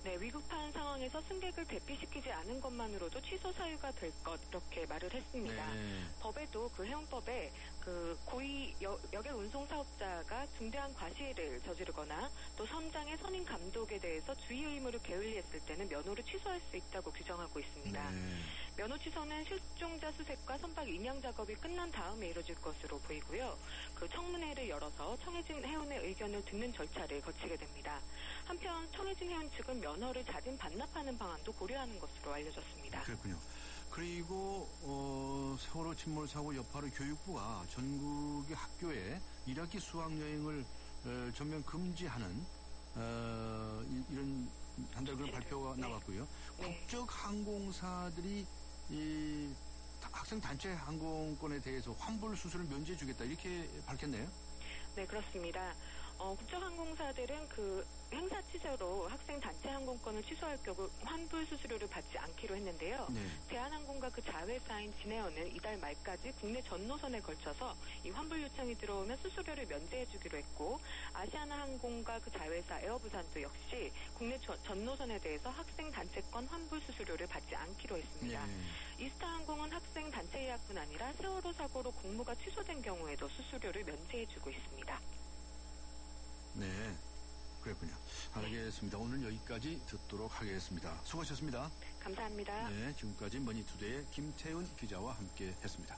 네, 위급한 상황에서 승객을 대피시키지 않은 것만으로도 취소 사유가 될 것 이렇게 말을 했습니다. 네. 법에도 그 해운법에 그 고의 여객 운송 사업자가 중대한 과실을 저지르거나 또 선장의 선임 감독에 대해서 주의 의무를 게을리했을 때는 면허를 취소할 수 있다고 규정하고 있습니다. 네. 면허 취소는 실종자 수색과 선박 인양 작업이 끝난 다음에 이루어질 것으로 보이고요. 그 청문회를 열어서 청해진 해운의 의견을 듣는 절차를 거치게 됩니다. 한편 청해진 해운 측은 면허를 자진 반납하는 방안도 고려하는 것으로 알려졌습니다. 그렇군요. 그리고 세월호 침몰 사고 여파로 교육부가 전국의 학교에 1학기 수학여행을 전면 금지하는 이런 한 달 그런 발표가 나왔고요. 네. 국적 항공사들이 이 학생 단체 항공권에 대해서 환불 수수료를 면제해 주겠다 이렇게 밝혔네요. 네, 그렇습니다. 국적항공사들은 그 행사 취소로 학생 단체 항공권을 취소할 경우 환불 수수료를 받지 않기로 했는데요. 네. 대한항공과 그 자회사인 진에어는 이달 말까지 국내 전 노선에 걸쳐서 이 환불 요청이 들어오면 수수료를 면제해주기로 했고, 아시아나항공과 그 자회사 에어부산도 역시 국내 전 노선에 대해서 학생 단체권 환불 수수료를 받지 않기로 했습니다. 네. 이스타항공은 학생 단체 예약뿐 아니라 세월호 사고로 공무가 취소된 경우에도 수수료를 면제해주고 있습니다. 네. 그랬군요. 알겠습니다. 오늘 여기까지 듣도록 하겠습니다. 수고하셨습니다. 감사합니다. 네, 지금까지 머니투데이의 김태훈 기자와 함께 했습니다.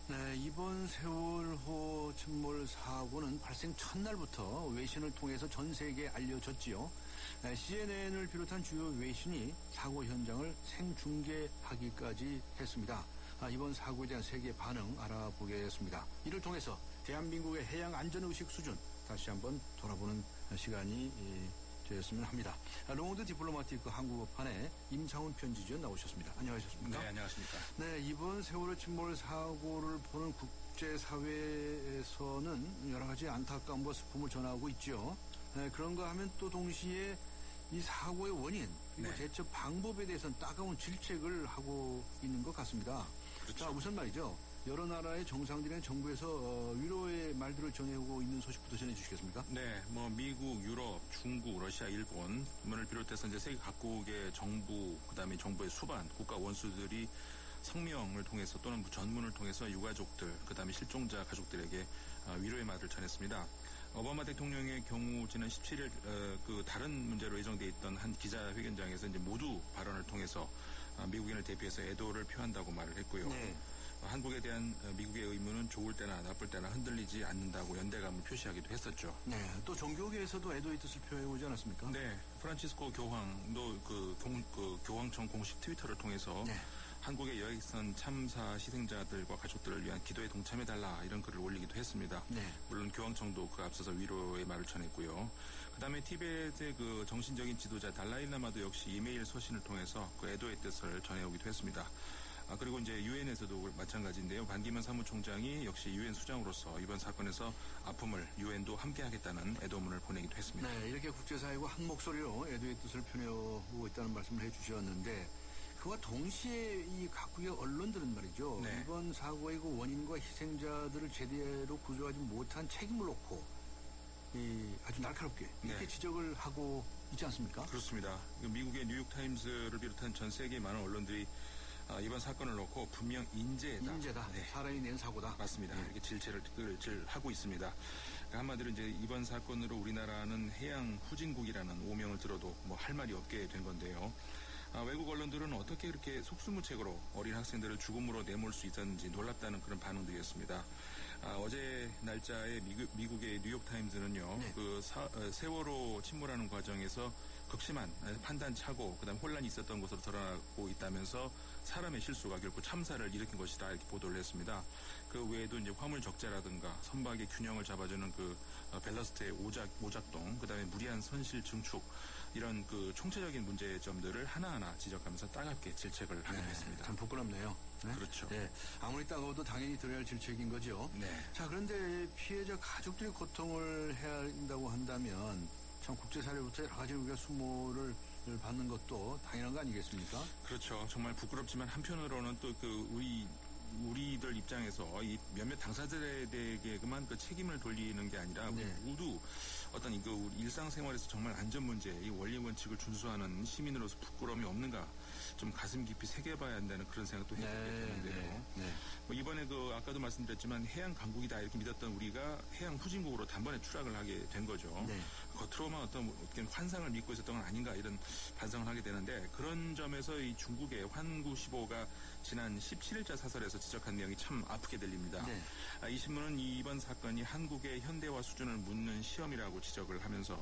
네, 이번 세월호 침몰 사고는 발생 첫날부터 외신을 통해서 전 세계에 알려졌지요. CNN을 비롯한 주요 외신이 사고 현장을 생중계하기까지 했습니다. 이번 사고에 대한 세계 반응 알아보겠습니다. 이를 통해서 대한민국의 해양 안전의식 수준 다시 한번 돌아보는 시간이 되었으면 합니다. 롱드 디플로마티크 한국어판에 임상훈 편집위원 나오셨습니다. 안녕하셨습니까? 네, 안녕하십니까. 네, 이번 세월호 침몰 사고를 보는 국제사회에서는 여러 가지 안타까움과 슬픔을 전하고 있죠. 네, 그런가 하면 또 동시에 이 사고의 원인 그리고 네. 대처 방법에 대해서는 따가운 질책을 하고 있는 것 같습니다. 그렇죠. 자, 우선 말이죠. 여러 나라의 정상들이나 정부에서 위로의 말들을 전해오고 있는 소식부터 전해주시겠습니까? 네, 뭐 미국, 유럽, 중국, 러시아, 일본을 비롯해서 이제 세계 각국의 정부, 그다음에 정부의 수반, 국가 원수들이 성명을 통해서 또는 전문을 통해서 유가족들, 그다음에 실종자 가족들에게 위로의 말을 전했습니다. 오바마 대통령의 경우 지난 17일 그 다른 문제로 예정돼 있던 한 기자회견장에서 이제 모두 발언을 통해서 미국인을 대표해서 애도를 표한다고 말을 했고요. 네. 한국에 대한 미국의 의무는 좋을 때나 나쁠 때나 흔들리지 않는다고 연대감을 표시하기도 했었죠. 네, 또 종교계에서도 애도의 뜻을 표해오지 않았습니까? 네, 프란치스코 교황도 그 교황청 공식 트위터를 통해서 네. 한국의 여객선 참사 희생자들과 가족들을 위한 기도에 동참해달라 이런 글을 올리기도 했습니다. 네. 물론 교황청도 그 앞서서 위로의 말을 전했고요. 그다음에 티베트의 그 정신적인 지도자 달라일라마도 역시 이메일 서신을 통해서 그 애도의 뜻을 전해오기도 했습니다. 그리고 이제 유엔에서도 마찬가지인데요. 반기문 사무총장이 역시 유엔 수장으로서 이번 사건에서 아픔을 유엔도 함께하겠다는 애도문을 보내기도 했습니다. 네, 이렇게 국제사회가 한 목소리로 애도의 뜻을 표현하고 있다는 말씀을 해주셨는데 그와 동시에 이 각국의 언론들은 말이죠. 네. 이번 사고의 그 원인과 희생자들을 제대로 구조하지 못한 책임을 놓고 아주 날카롭게 이렇게 네. 지적을 하고 있지 않습니까? 그렇습니다. 미국의 뉴욕타임스를 비롯한 전 세계의 많은 언론들이 이번 사건을 놓고 분명 인재다. 네. 사람이 낸 사고다. 맞습니다. 네. 이렇게 질책을 하고 있습니다. 그러니까 한마디로 이제 이번 사건으로 우리나라는 해양 후진국이라는 오명을 들어도 뭐 할 말이 없게 된 건데요. 외국 언론들은 어떻게 그렇게 속수무책으로 어린 학생들을 죽음으로 내몰 수 있었는지 놀랍다는 그런 반응들이었습니다. 어제 날짜에 미국의 뉴욕타임즈는요, 네. 세월호 침몰하는 과정에서 극심한 판단착오, 그다음 혼란이 있었던 것으로 드러나고 있다면서 사람의 실수가 결국 참사를 일으킨 것이다 이렇게 보도를 했습니다. 그 외에도 이제 화물 적재라든가 선박의 균형을 잡아주는 그 밸러스트의 오작동, 그다음에 무리한 선실 증축 이런 그 총체적인 문제점들을 하나하나 지적하면서 따갑게 질책을 하기도 했습니다. 참 부끄럽네요. 네? 그렇죠. 네, 아무리 따가워도 당연히 들어야 할 질책인 거죠. 네. 자, 그런데 피해자 가족들이 고통을 해야 한다고 한다면 참 국제사회부터 여러 가지 우리가 수모를 받는 것도 당연한 거 아니겠습니까? 그렇죠. 정말 부끄럽지만 한편으로는 또 우리 우리들 입장에서 이 몇몇 당사자들에게만 그 책임을 돌리는 게 아니라 우리 모두 어떤 이거 우리 일상생활에서 정말 안전 문제, 이 원리 원칙을 준수하는 시민으로서 부끄러움이 없는가 좀 가슴 깊이 새겨봐야 한다는 그런 생각도 해보게 되는데요. 뭐 이번에 그 아까도 말씀드렸지만 해양 강국이다 이렇게 믿었던 우리가 해양 후진국으로 단번에 추락을 하게 된 거죠. 겉으로만 어떤 환상을 믿고 있었던 건 아닌가 이런 반성을 하게 되는데 그런 점에서 이 중국의 환구시보가 지난 17일자 사설에서 지적한 내용이 참 아프게 들립니다. 이 신문은 이번 사건이 한국의 현대화 수준을 묻는 시험이라고 지적을 하면서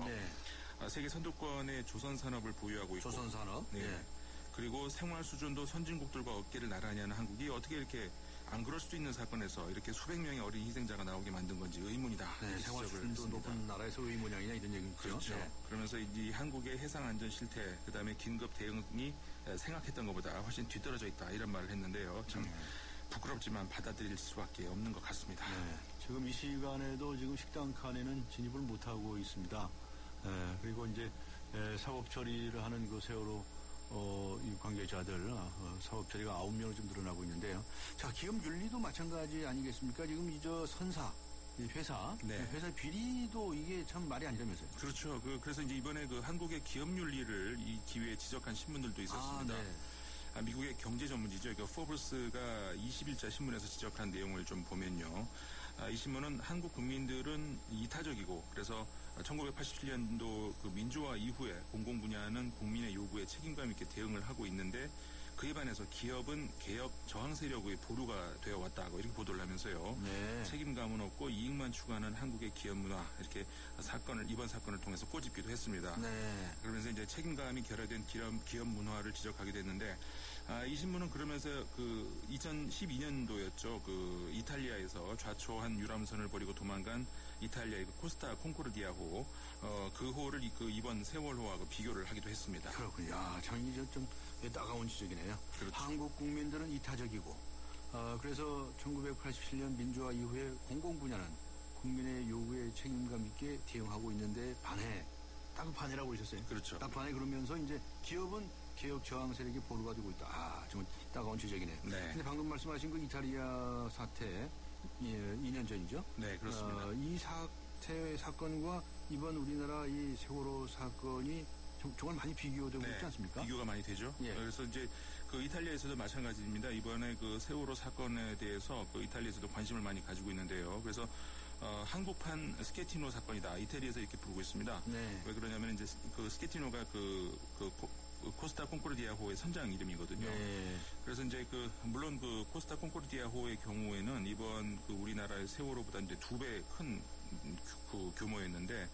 세계 선두권의 조선 산업을 보유하고 있고 조선 산업. 그리고 생활 수준도 선진국들과 어깨를 나란히 하는 한국이 어떻게 이렇게 안 그럴 수도 있는 사건에서 이렇게 수백 명의 어린 희생자가 나오게 만든 건지 의문이다. 생활 수준도 높은 나라에서 의문이냐 이런 얘기죠. 그렇죠. 그러면서 이 한국의 해상 안전 실태, 그다음에 긴급 대응이 생각했던 것보다 훨씬 뒤떨어져 있다 이런 말을 했는데요. 참 부끄럽지만 받아들일 수밖에 없는 것 같습니다. 지금 이 시간에도 지금 식당 칸에는 진입을 못 하고 있습니다. 그리고 이제 사법 처리를 하는 그 세월호 이 관계자들 사업 처리가 9명으로 좀 늘어나고 있는데요. 자, 기업 윤리도 마찬가지 아니겠습니까? 지금 이저 선사 이 회사 회사 비리도 이게 참 말이 아니라면서요. 그렇죠. 그래서 이제 이번에 그 한국의 기업 윤리를 이 기회에 지적한 신문들도 있었습니다. 미국의 경제 전문지죠. 그러니까 포브스가 20일자 신문에서 지적한 내용을 좀 보면요. 이 신문은 한국 국민들은 이타적이고 그래서 1987년도 그 민주화 이후에 공공 분야는 국민의 요구에 책임감 있게 대응을 하고 있는데 그에 반해서 기업은 개혁 저항 세력의 보루가 되어 왔다고 이렇게 보도를 하면서요. 책임감은 없고 이익만 추구하는 한국의 기업 문화 이렇게 이번 사건을 통해서 꼬집기도 했습니다. 그러면서 이제 책임감이 결여된 기업 문화를 지적하게 됐는데 이 신문은 그러면서 그 2012년도였죠. 그 이탈리아에서 좌초한 유람선을 버리고 도망간 이탈리아의 그 코스타 콩코르디아호 그 호를 이번 세월호하고 비교를 하기도 했습니다. 그렇군요. 참 이제 좀 따가운 지적이네요. 그렇죠. 한국 국민들은 이타적이고 그래서 1987년 민주화 이후에 공공 분야는 국민의 요구에 책임감 있게 대응하고 있는데 딱 반해라고 그러셨어요. 그렇죠. 딱 반해 그러면서 이제 기업은 개혁 저항 세력이 보루가 되고 있다. 정말 따가운 지적이네요. 근데 방금 말씀하신 그 이탈리아 사태 2년 전이죠. 네, 그렇습니다. 이 사건과 이번 우리나라 이 세월호 사건이 정말 많이 비교되고 있지 않습니까? 비교가 많이 되죠. 그래서 이제 그 이탈리아에서도 마찬가지입니다. 이번에 그 세월호 사건에 대해서 그 이탈리아에서도 관심을 많이 가지고 있는데요. 그래서 한국판 스케티노 사건이다. 이태리에서 이렇게 부르고 있습니다. 왜 그러냐면 이제 그 스케티노가 코스타 콩코르디아호의 선장 이름이거든요. 그래서 이제 물론 그 코스타 콩코르디아호의 경우에는 이번 그 우리나라의 세월호보다 이제 2배 큰 그 규모였는데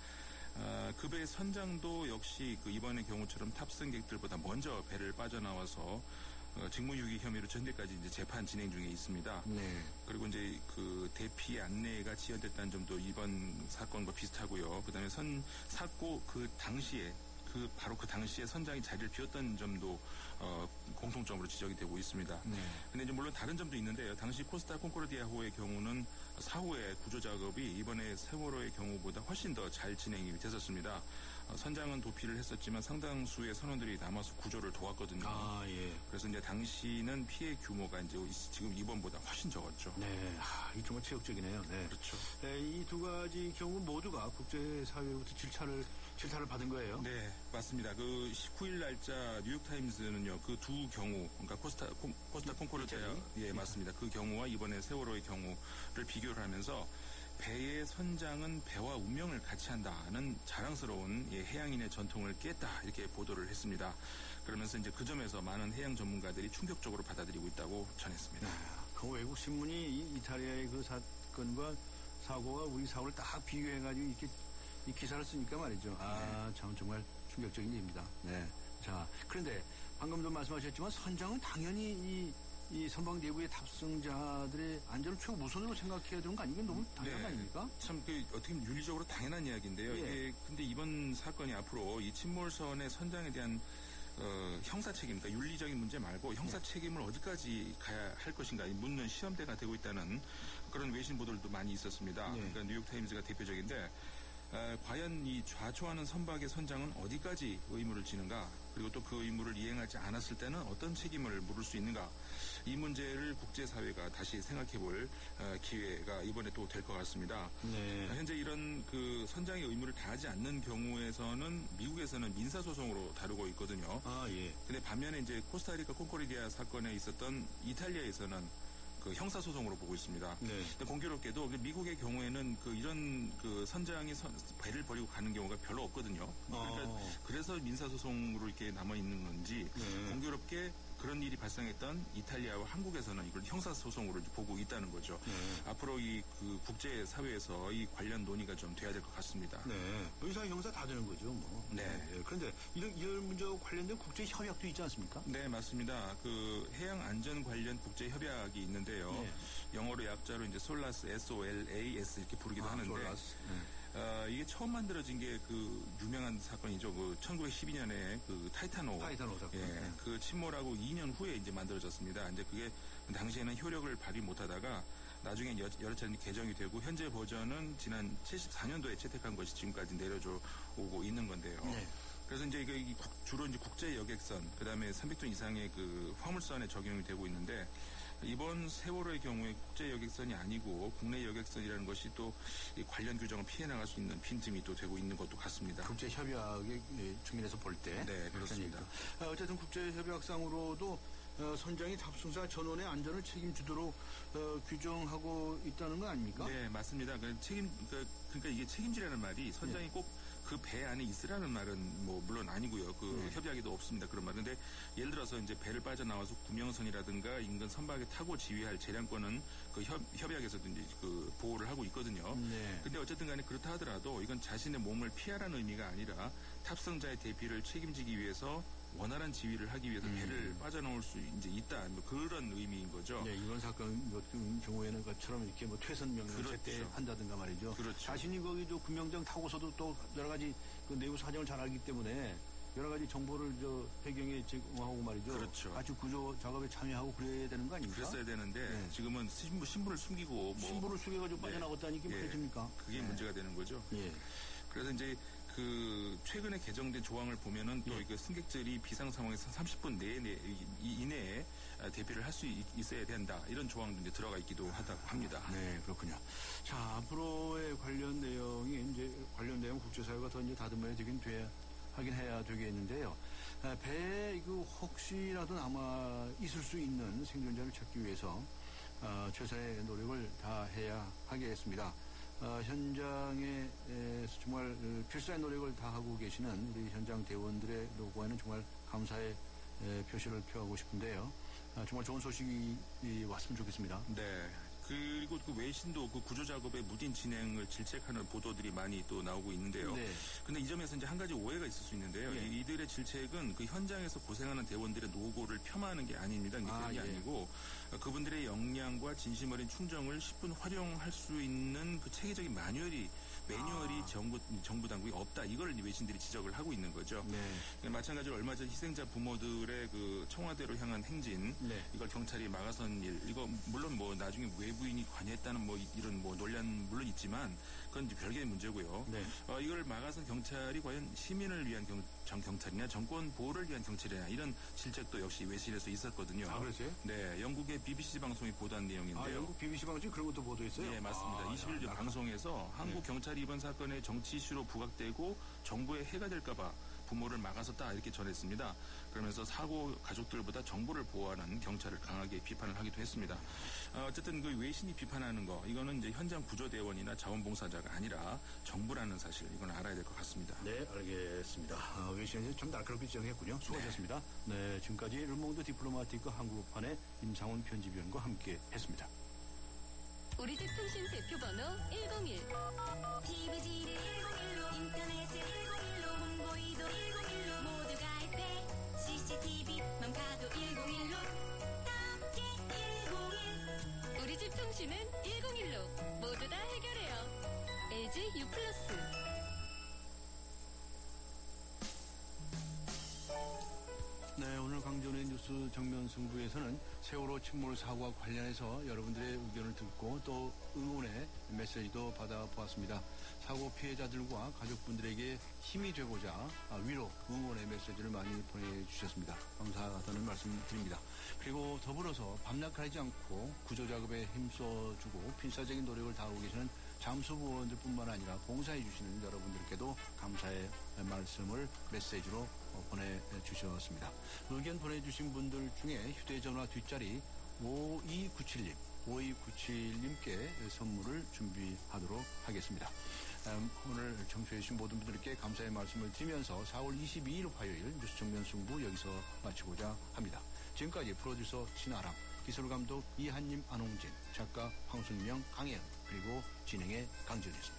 그 배 선장도 역시 그 이번의 경우처럼 탑승객들보다 먼저 배를 빠져나와서 직무유기 혐의로 현재까지 이제 재판 진행 중에 있습니다. 그리고 이제 그 대피 안내가 지연됐다는 점도 이번 사건과 비슷하고요. 그다음에 사고 바로 그 당시에 선장이 자리를 비웠던 점도 공통점으로 지적이 되고 있습니다. 근데 이제 물론 다른 점도 있는데요. 당시 코스타 콩코르디아호의 경우는 사후에 구조 작업이 이번에 세월호의 경우보다 훨씬 더 잘 진행이 됐었습니다. 선장은 도피를 했었지만 상당수의 선원들이 남아서 구조를 도왔거든요. 그래서 이제 당시는 피해 규모가 이제 지금 이번보다 훨씬 적었죠. 이 정말 체육적이네요. 그렇죠. 이 두 가지 경우 모두가 국제사회로부터 질타를 받은 거예요. 네, 맞습니다. 그 19일 날짜 뉴욕타임즈는요, 그 두 경우, 그러니까 코스타 콩코르디아, 맞습니다. 그 경우와 이번에 세월호의 경우를 비교를 하면서 배의 선장은 배와 운명을 같이 한다는 자랑스러운 해양인의 전통을 깼다 이렇게 보도를 했습니다. 그러면서 이제 그 점에서 많은 해양 전문가들이 충격적으로 받아들이고 있다고 전했습니다. 그 외국 신문이 이탈리아의 그 사건과 사고와 우리 사고를 딱 비교해가지고 이렇게 이 기사를 쓰니까 말이죠. 참 정말 충격적인 일입니다. 자, 그런데 방금도 말씀하셨지만 선장은 당연히 이 선박 내부의 탑승자들의 안전을 최고 우선으로 생각해야 되는 거 아니면 너무 당연한 거 아닙니까? 참 어떻게 보면 윤리적으로 당연한 이야기인데요. 이게 근데 이번 사건이 앞으로 이 침몰선의 선장에 대한 형사 책임, 그러니까 윤리적인 문제 말고 형사 책임을 어디까지 가야 할 것인가 묻는 시험대가 되고 있다는 그런 외신 보도들도 많이 있었습니다. 그러니까 뉴욕타임즈가 대표적인데 과연 이 좌초하는 선박의 선장은 어디까지 의무를 지는가, 그리고 또 그 의무를 이행하지 않았을 때는 어떤 책임을 물을 수 있는가, 이 문제를 국제사회가 다시 생각해볼 기회가 이번에 또 될 것 같습니다. 네. 현재 이런 그 선장의 의무를 다하지 않는 경우에서는 미국에서는 민사소송으로 다루고 있거든요. 아, 예. 근데 반면에 이제 코스타리카 콩코르디아 사건에 있었던 이탈리아에서는 그 형사소송으로 보고 있습니다. 네. 근데 공교롭게도 미국의 경우에는 이런 선장이 배를 버리고 가는 경우가 별로 없거든요. 그러니까 그래서 민사소송으로 이렇게 남아 있는 건지, 네. 공교롭게 그런 일이 발생했던 이탈리아와 한국에서는 이걸 형사소송으로 보고 있다는 거죠. 네. 앞으로 그 국제사회에서 이 관련 논의가 좀 돼야 될 것 같습니다. 네. 의사 형사 다 되는 거죠, 뭐. 네. 그런데 이런 문제와 관련된 국제 협약도 있지 않습니까? 네, 맞습니다. 그 해양 안전 관련 국제 협약이 있는데요. 네. 영어로 약자로 이제 솔라스, SOLAS 이렇게 부르기도 하는데. 솔라스. 네. 이게 처음 만들어진 게 그 유명한 사건이죠. 1912년에 그 타이타노 사건. 예, 네. 그 침몰하고 2년 후에 이제 만들어졌습니다. 이제 그게 당시에는 효력을 발휘 못하다가 나중에 여러 차례 개정이 되고, 현재 버전은 지난 74년도에 채택한 것이 지금까지 내려져 오고 있는 건데요. 네. 그래서 이제 주로 이제 국제 여객선, 그다음에 300톤 이상의 그 화물선에 적용이 되고 있는데, 이번 세월호의 경우에 국제 여객선이 아니고 국내 여객선이라는 것이 또 관련 규정을 피해 나갈 수 있는 빈틈이 또 되고 있는 것도 같습니다. 국제 협약의 측면에서 볼 때. 네, 그렇습니다. 어쨌든 국제 협약상으로도 선장이 탑승사 전원의 안전을 책임지도록 규정하고 있다는 거 아닙니까? 네, 맞습니다. 그러니까 이게 책임지라는 말이 선장이 네. 꼭 그 배 안에 있으라는 말은 뭐 물론 아니고요. 협약에도 없습니다. 그런 말. 근데 예를 들어서 이제 배를 빠져나와서 구명선이라든가 인근 선박에 타고 지휘할 재량권은 그 협약에서도 이제 그 보호를 하고 있거든요. 네. 근데 어쨌든 간에 그렇다 하더라도 이건 자신의 몸을 피하라는 의미가 아니라 탑승자의 대피를 책임지기 위해서 원활한 지휘를 하기 위해서 배를 빠져나올 수 이제 있다, 뭐 그런 의미인 거죠. 네, 이번 사건 같은 경우에는 것처럼 이렇게 뭐 퇴선 명령을 그렇죠. 제때한다든가 말이죠. 그렇죠. 자신이 거기 구명장 타고서도 또 여러 가지 그 내부 사정을 잘 알기 때문에 여러 가지 정보를 배경에 제공하고 말이죠. 그렇죠. 같이 구조 작업에 참여하고 그래야 되는 거 아닙니까? 그랬어야 되는데 네. 지금은 신분을 숨기고 신분을 숙여가지고 빠져나갔다니 이게 말이 됩니까? 그게 문제가 되는 거죠. 예. 그래서 이제 최근에 개정된 조항을 보면은 또 이거 승객들이 비상 상황에서 30분 이내에 대피를 할 수 있어야 된다, 이런 조항도 이제 들어가 있기도 하다고 합니다. 네, 그렇군요. 자, 앞으로의 관련 내용이 이제 관련 내용 국제사회가 더 이제 다듬어야 하긴 해야 되겠는데요. 배에 혹시라도 남아 있을 수 있는 생존자를 찾기 위해서 최선의 노력을 다해야 하겠습니다. 현장에 정말 필사의 노력을 다하고 계시는 우리 현장 대원들의 노고에는 정말 감사의 표시를 표하고 싶은데요. 정말 좋은 소식이 왔으면 좋겠습니다. 네. 그리고 그 외신도 그 구조 작업의 무딘 진행을 질책하는 보도들이 많이 또 나오고 있는데요. 네. 근데 이 점에서 이제 한 가지 오해가 있을 수 있는데요. 예. 이들의 질책은 그 현장에서 고생하는 대원들의 노고를 폄하하는 게 아닙니다. 그런 게 아니고 그분들의 역량과 진심 어린 충정을 10분 활용할 수 있는 그 체계적인 매뉴얼이 정부 당국이 없다. 이걸 외신들이 지적을 하고 있는 거죠. 네. 마찬가지로 얼마 전 희생자 부모들의 그 청와대로 향한 행진, 네. 이걸 경찰이 막아선 일, 이거 물론 뭐 나중에 외부인이 관여했다는 뭐 이런 뭐 논란 물론 있지만 그건 이제 별개의 문제고요. 네. 이걸 막아선 경찰이 과연 시민을 위한 경찰이냐, 정권 보호를 위한 경찰이냐, 이런 질책도 역시 외신에서 있었거든요. 아, 그랬어요? 네, 영국의 BBC 방송이 보도한 내용인데요. 영국 BBC 방송이 그런 것도 보도했어요? 네, 맞습니다. 21일 방송에서 한국 경찰이 이번 사건에 정치 이슈로 부각되고 정부에 해가 될까봐 부모를 막아섰다, 이렇게 전했습니다. 그러면서 사고 가족들보다 정보를 보호하는 경찰을 강하게 비판을 하기도 했습니다. 어쨌든 그 외신이 비판하는 거, 이거는 이제 현장 구조대원이나 자원봉사자가 아니라 정부라는 사실, 이건 알아야 될 것 같습니다. 네, 알겠습니다. 외신에서 좀 날카롭게 지정했군요. 수고하셨습니다. 네, 지금까지 르몽드 디플로마티크 한국판의 임상훈 편집위원과 함께 했습니다. 우리 집 통신 대표번호 101. TVG를 101로, 인터넷을 101로, 홍보이도 101로, 모두 가입해. CCTV만 봐도 101로, 함께 101. 우리 집 통신은 101로 모두 다 해결해요. LG U+. 네, 오늘 오늘 강전의 뉴스 정면 승부에서는 세월호 침몰 사고와 관련해서 여러분들의 의견을 듣고 또 응원의 메시지도 받아보았습니다. 사고 피해자들과 가족분들에게 힘이 되고자 위로 응원의 메시지를 많이 보내주셨습니다. 감사하다는 말씀 드립니다. 그리고 더불어서 밤낮가리지 않고 구조작업에 힘써주고 필사적인 노력을 다하고 계시는 잠수부원들뿐만 아니라 봉사해 주시는 여러분들께도 감사의 말씀을 메시지로 보내주셨습니다. 의견 보내주신 분들 중에 휴대전화 뒷자리 5297님께 선물을 준비하도록 하겠습니다. 오늘 청취해 주신 모든 분들께 감사의 말씀을 드리면서 4월 22일 화요일 뉴스 정면 승부 여기서 마치고자 합니다. 지금까지 프로듀서 신아람, 기술감독 이한님, 안홍진, 작가 황순명, 강혜연, 그리고 진행의 강전이었습니다.